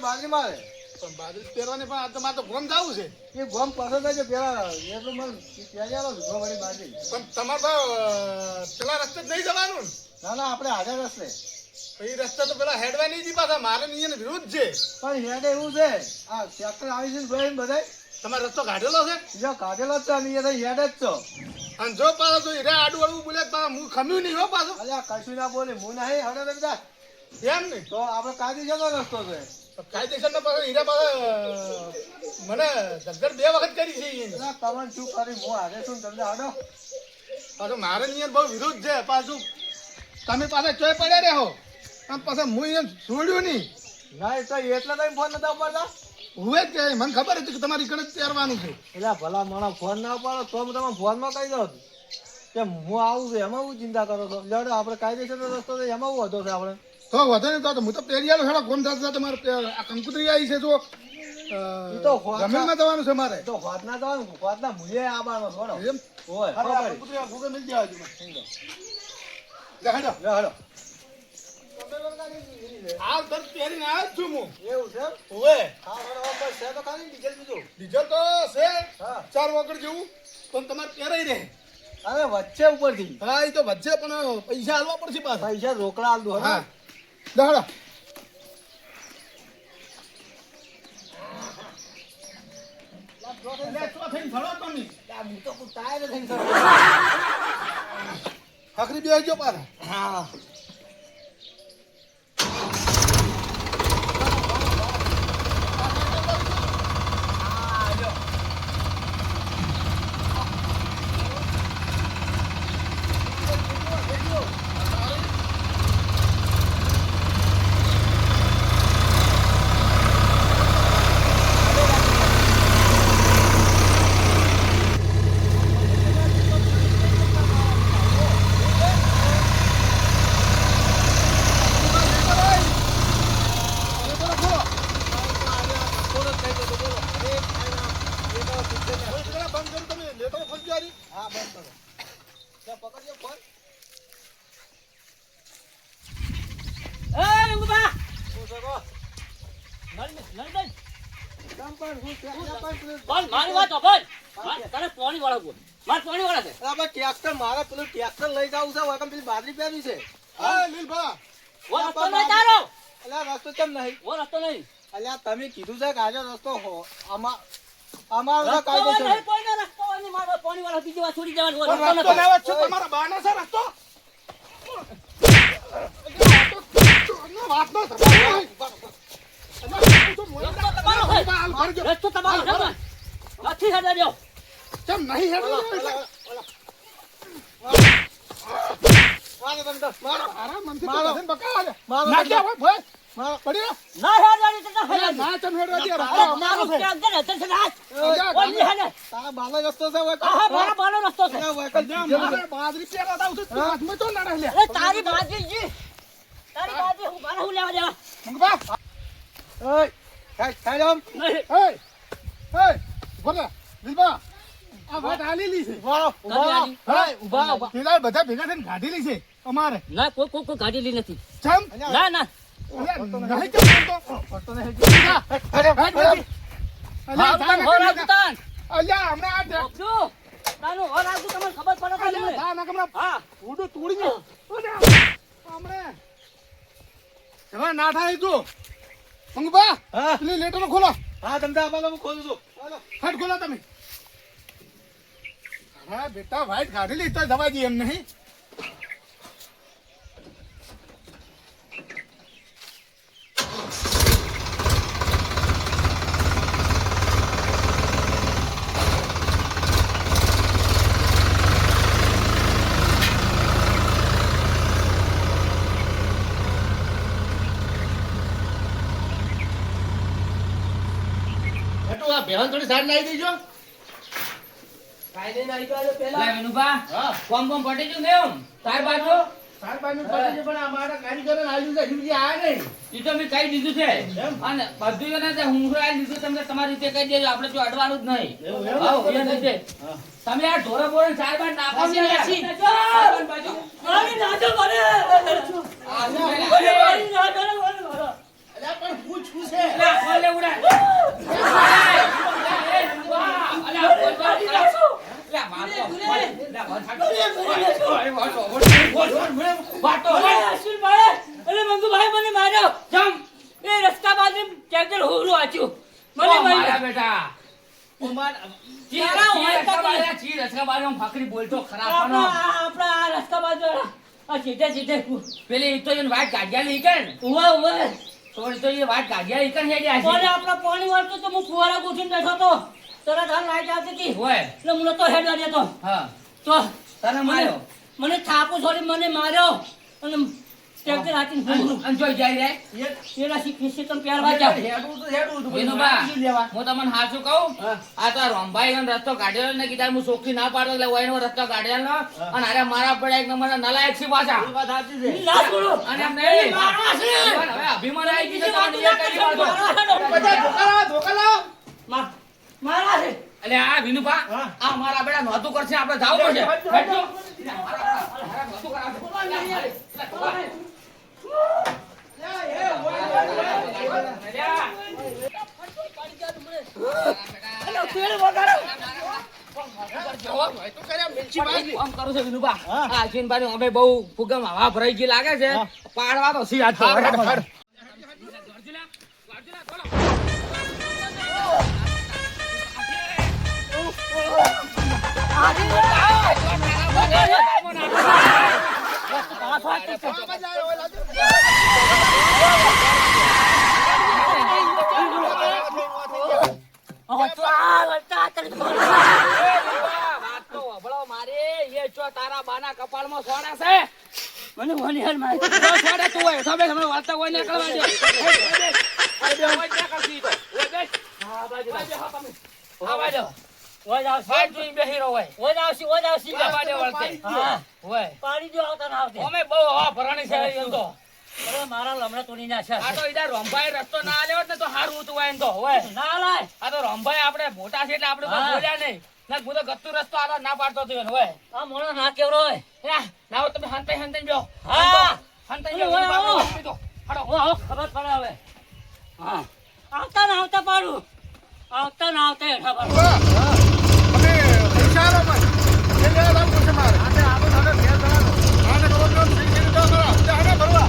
બાજરી મારે પણ બાજરી પહેરવાની પણ આ તો મારે તો ગોમ જવું છે. એ ગોમ પસંદ છે પેલા એટલું મને ત્યાં લીધો વળી બાજરી. પણ તમારે તો પેલા રસ્તે જ નહીં જવાનું ને? ના ના આપણે આગળ રસ્તે. એ રસ્તે તો પેલા હેડવા નહીં જી પાછા મારે નહીં વિરુદ્ધ છે. પણ હેડ એવું છે આ ટ્રેક્ટર આવી છે ને ભાઈ બધા તમારો રસ્તો કાઢેલો છે? બીજો કાઢેલો જ છે અને એ હેડ જ છો. અને જો પાછો તો હીરા આડું અડવું બોલે તો હું ખમ્યું નહીં હો પાછો. અલ્યા કશું ના બોલે હું નહીં હડે ને બધા એમ નહીં તો આપણે કાયદેસરનો રસ્તો છે. કાયદેસર ને પાછો હીરા પાછો મને ધગર 2 વખત કરી છે એને. ના તમને શું કરી હું હારે છું ને તમને હડો પાછો મારે નિયમ બહુ વિરુદ્ધ છે. પાછું તમે પાછા ચોય પડ્યા રહો અને પાછા હું એમ છોડ્યું નહીં. ના એ તો એટલે તમે ફોન નતા ઉપાડતા. હું જ કે મને ખબર હતી કે તમારી કણે જ પહેરવાનું છે. એટલે ભલા માણસ ફોન ના ઉપાડો તો હું તમે ફોનમાં કહી દઉં કે હું આવું છું એમાં હું ચિંતા કરો છો. લેડો આપણે કાયદેસરનો રસ્તો છે એમાં હું વધો છે આપણે તો વધે ને તો હું તો પહેરિયાલો હેડો કોમ થતા તમારે આ કંકુતરી આવી છે જો જમીનમાં જવાનું છે મારે તો વાત ના જવાનું વાત ના મૂલ્ય આવવાનો થોડો એમ હોય કંકુતરી આ ભૂગે મિલ જાય હેડો હેડો આ તર પહેરીને આવ્યો જ છું હું. એવું છે ઓવે હા બરાબર બસ છે તો ખાલી ડીઝલ બીજું ડીઝલ તો છે હા 4 વગર જેવું પણ તમારે પહેરાઈ રહે. અરે વચ્ચે ઉપરથી હા એ તો વચ્ચે પણ પૈસા આલવા પડશે પાછા. પૈસા રોકડા આલ દો હા દહાડો હું તો ટાયર થઈને આખરી બેસજો પાછા. હા મારે પેલું ટ્રેક્ટર લઈ જવું છે પેલી બાજરી પહેરી છે લીલભા અલ્યા રસ્તો કેમ નહીં અલ્યા તમે કીધું છે કે આજે રસ્તો અમારો કાયદેસર રસ્તો લેવા છો તમારા બાના છે રસ્તો વાત નો કેમ નહીં હેડો આરામ મનથી બકા ના કે ભાઈ પડી ના ચમ હેડો દે રસ્તો અમારો છે તારા બાલો રસ્તો છે મારે બાજરી પેલા દાવ છું હાથમાં તો ના લે તારી બાજી હું મારા હું લેવા દેવા મંગબા ઓય ખાઈ લો હે બોલા લીલબા આ વાત આલેલી છે ઉભા પેલા બધા ભેગા થઈને ગાઢેલી છે અમારે ના કોઈ ગાડી નથી ચમ ના ના નહીં ચમ તો અલ્યા હમણાં આ તાનું હોર આવતું તમને ખબર પડે હા ઉડું તોડી ગયો હમણાં હવે ના થાય તું મંગબા હા પેલી લેટરો ખોલો હા તમને આમાં હું ખોલું છું ફટ ખોલો તમે હા બેટા વાઈટ કાઢેલી તો દવા દી એમ નહીં બેહન થોડી સાઈડ લાવી દેજો કાઈ નહીં આવી પેલા લે વિનુભા હા કોમ પટી ગયું ને એમ તાર બાજુ સાહેબાનું પડી છે પણ અમારા કારીગરો આવ્યું છે હજી આ નહીં ઈ તો મેં કઈ દીધું છે અને બધું એના તે હું આ લીધું તમને તમારી રીતે કહી દેજો આપણે તો અડવાનું જ નહીં હાઉ એ રીતે તમે આ ઢોરા બોરે ચાર બાર નાખો છે એસી મારી નાજો મને મારી નાજો મને અલ્યા પણ હું છું છે અલ્યા ફોન લે ઉડા એ વાહ અલ્યા ફોન વાળી રાખો અલ્યા મારતો અલ્યા વાટો અશ્વિનભાઈ અરે મંગુભાઈ મને માર્યો જમ એ રસ્તા બાજુ ટ્રેક્ટર હોરું આચ્યું મને મારા માર્યો બેટા ઉમર તારા હોય તો ચી રસકા બાજુ ફાકરી બોલતો ખરાબ આપણા આ રસ્તા બાજુ આ સીધે પેલી તો એને વાત ગાડિયા લઈ ગઈ ને ઉવા તો એ વાત ગાડિયા લઈ ગઈ હેડી કોને આસી આપણા પાણી વાળતો તો હું ફુવારા ગોઠવીને બેઠો તો તરત હાલ લાઈટ આવતી હતી હોય એટલે મને તો હેડ વાગ્યો તો હા તો તને માર્યો મને થાપુ છોડી મને માર્યો અને ટ્રેક્ટર હાથીને હોરું અને જોઈ જાય રે એના શીખી તમે પહેરવા જાવ વિનુભા, હું તમને હાચું કહું આ તો રોમભાઈ નો રસ્તો કાઢેલો ને કીધા હું સોખી ના પાડતો એટલે ઓયનો રસ્તો કાઢેલો અને અરે મારા પડે એક નંબર નલાયક છે પાછા ના છોડો અને એમ નહીં મારવા છે. હવે અભિમાન આવી ગયું છે તમને એ કરી વાળો. બધા ધોકા લાવો મારા છે એટલે આ વિનુભા આ મારા બેડા નોતું કરશે આપણે જાવું પડશે બેઠો. નહોતું કરાવતું. આમ કરું છું વિનુભા. આ અશ્વિનભાઈ નું અમે બહુ ફુગમ હવા ભરાઈ ગઈ લાગે છે પાડવા તો સી હાથ તારા બાના કપાળમાં સોના છે મને વની હાલ મારે સોડા તું હોય તમે તમે વાર્તા હોય ને કરવા દે ઓય આવશી હા પાડી દો આવતા ના આવતે અમે બહુ હવા ભરાણી છે એમ તો અરે મારા લમણા તોડી નાખ્યા આ તો ઈડા રોમભાઈ રસ્તો ના આલ્યો હોત ને તો હારું હતું હોય એમ તો હોય ના લાય આ તો રોમભાઈ આપણે મોટા છે એટલે આપણે કોઈ હા. બોલ્યા નહીં ના હું તો ગત્તુ રસ્તો આલો ના પાડતો હતો એને હોય આ મોણો ના કેવરો હોય ના હોય તમે હંતાઈ હંતાઈ બેહો હા. હંતાઈ ઓય, બેહો આવો. હાડો આવો ખબર પડે હવે હા આવતા ના આવતા પાડું આવતા ના આવતા હેઠા પાડું અમે પૈસા આલો ભાઈ એ લેવા દાવ પૂછે મારે આને આપણે ઘેર જવાનું આને ખબર ન થઈ ગઈ તો કરો આને ભરવા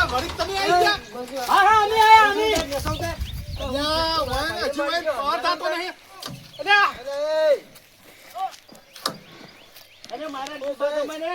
વળી તમે આવી ગયા હા અમે આયા અમે અલ્યા વાય હજી વાય પાર થાતો નહીં અલ્યા અરે મારા ડોસા તો મને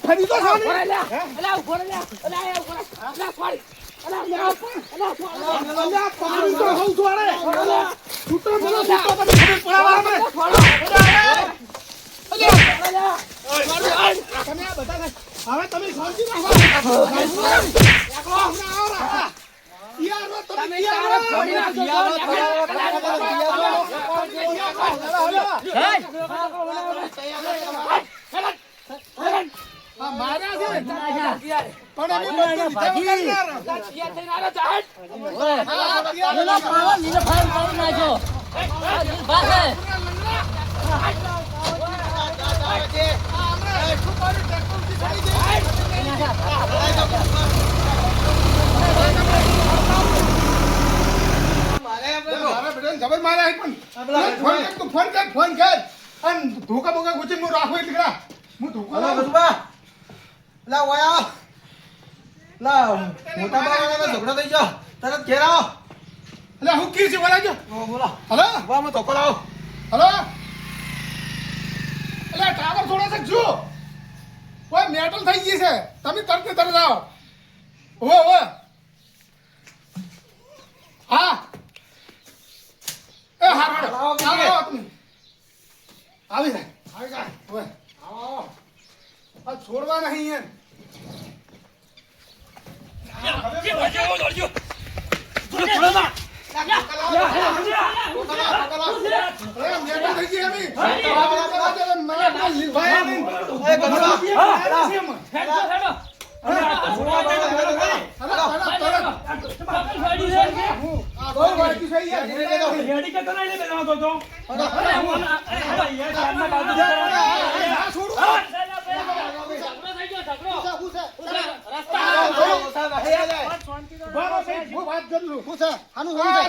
ફરી તો છો પાણી તો હોઉં છું અરે છૂટો બોલો છૂટો તમે ખબર પડાવવા અમે તમે આ બધા હવે તમે શાંતિ રાખો ફોન કર અને ધોકા બોકા ગુચી હું રાખો એટલે હું ધોકા લાવું. લા મોટા બાવાળાનો ઝઘડો થઈ ગયો તરત ઘેર આવો એટલે હું કી છે બોલાજો બોલો હલો વાહ ધોકો લાવો હલો એટલે ટાવર થોડો છે જો ઓય મેટલ થઈ ગઈ છે તમે તરત ને તરત આવો ઓવે હા એ હારો આવો તમે આવી જાય ઓય આવો આ છોડવા નહીં યાર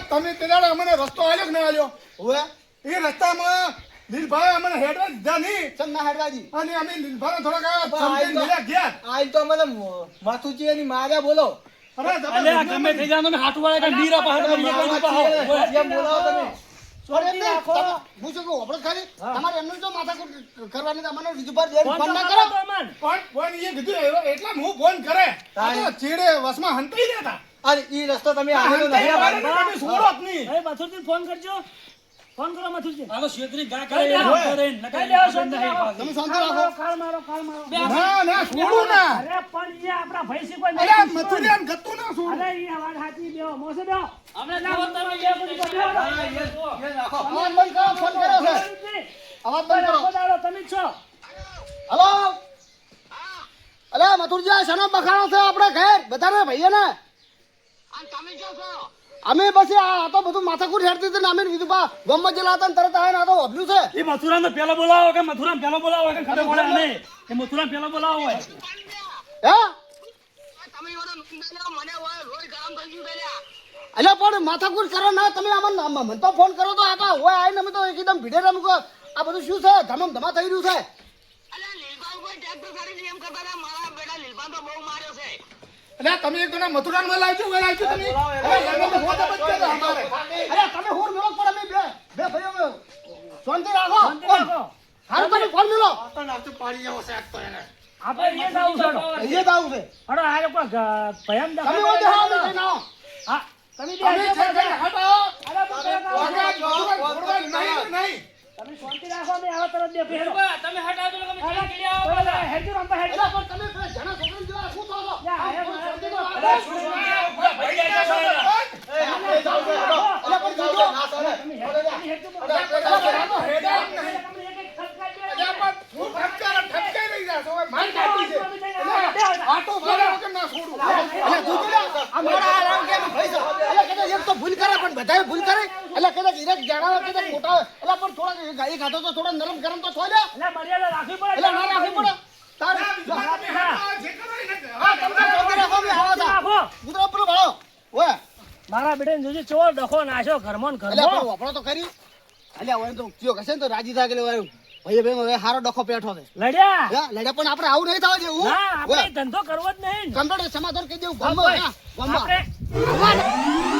તમે પેલા અમને રસ્તો આલ્યો કે ના આલ્યો એ રસ્તામાં લીલભાઈ અમને હેડવા દીધા નહીં અને અમે લીલભાઈ થોડાક સમજીને મળ્યા ગયા આઈ તો મને માથુજી એની માર્યા બોલો અરે ગમે થઈ જાય હાથ વાળા બીરા પાસે એમ બોલાવો તમે તમારે એમનું જો માથાકૂટ કરવાની તમને બીજું પર ફોન ના કરો પણ ફોન એ કીધું એટલા હું ફોન કરે ચીડે વસમાં હંતાઈ દેતા અરે ઈ રસ્તો તમે આવેલો નહીં તમે છોડો જ નહીં એ મથુરજી ફોન કરજો ફોન કરો મથુરજી આનો શેતરી ગા કઈ દેવો શાંતિ રાખો તમે શાંતિ રાખો કાળ મારો ના ના છોડું ના અરે પણ એ આપણા ભૈસી કોઈ અરે આ મથુરી આમ ગતું ના છોડું અરે એ વાત સાચી બેહો મોસે બેહો અમને ના હોત તમે જે બધું એ રાખો અવાજ બંધ કરો ફોન કર્યો છે અવાજ બંધ કરો તમે જ છો હલો અરે મથુરજી આ શનો બખાડો છે આપણે ઘેર બધાને ભાઈઓને અમે પછી આ તો બધું માથાકૂટ હેડતી હતી ને અમે બીજું ગમત જેલા હતા ને તરત આવીને આ તો વભલ્યું છે એ મથુરાને પેલો બોલાવો કે મથુરાને પેલો બોલાવો કે ખબર પડે નહીં કે મથુરાને પેલો બોલાવો હોય હે અલ્યા પણ માથાકૂટ કરો ના તમે આમાં મને તો ફોન કરો તો આ તો હોય આવીને અમે તો એકદમ ભીડે રમકો આ બધું શું છે ધમમ ધમા થઈ રહ્યું છે અલ્યા તમે એક જણા મથુરાન માં લાવજો તમે અરે તમે હોર મેળો પણ અમે બે ભાઈઓ શાંતિ રાખો હારું તમે ફોન મેળો આપણે એ જાવું છે એ દાવ છે અરે આ લોકો ભયમ તમે ઓડે હાવ નહીં ના હા તમે હટો અરે નહીં તમે શાંતિ રાખો ને આવા તરફ બે ફેરો તમે હટાવજો ને તમે ચીડી ચીડી આવો બધા. હેડજો રંબા હેડજો અલ્યા પણ તમે પેલા જણા છોકરાને જેવા શું થો છો યા હે અલ્યા પણ ઠપકાઈ રહી જા છો માર કાઢી છે આટો મારો કે ના છોડું અલ્યા તું આ મારા આરામ કે ભાઈ છો અલ્યા કદાચ એક તો ભૂલ કરે પણ બધાએ ભૂલ કરે અલ્યા કદાચ ઈરક જાણાવે કદાચ મોટા અલ્યા પણ થોડા ગાઈ ખાતો તો થોડા નરમ ગરમ તો છો લે એટલે મર્યાદા રાખવી પડે અલ્યા ના રાખવી પડે તાર હા તમને ચોકી રાખો મે આવા થા રાખો કૂતરો પર ભાળો ઓય મારા બેટાને જોજે ચોર ડખો નાખ્યો ઘરમાં ને અલ્યા પણ ઘરમાં વપરો તો કરી અલ્યા ઓય તો કયો કશે ને તો રાજી થા કે ભાઈ ભાઈ હવે હારો ડખો પેઠો છે લડ્યા હે લડ્યા પણ આપણે આવું નહીં થવા જેવું ના આપણે ધંધો કરવો જ નહીં કંટ્રોલ સમાધાન કહી દેવું ગમો હા ગમો આપણે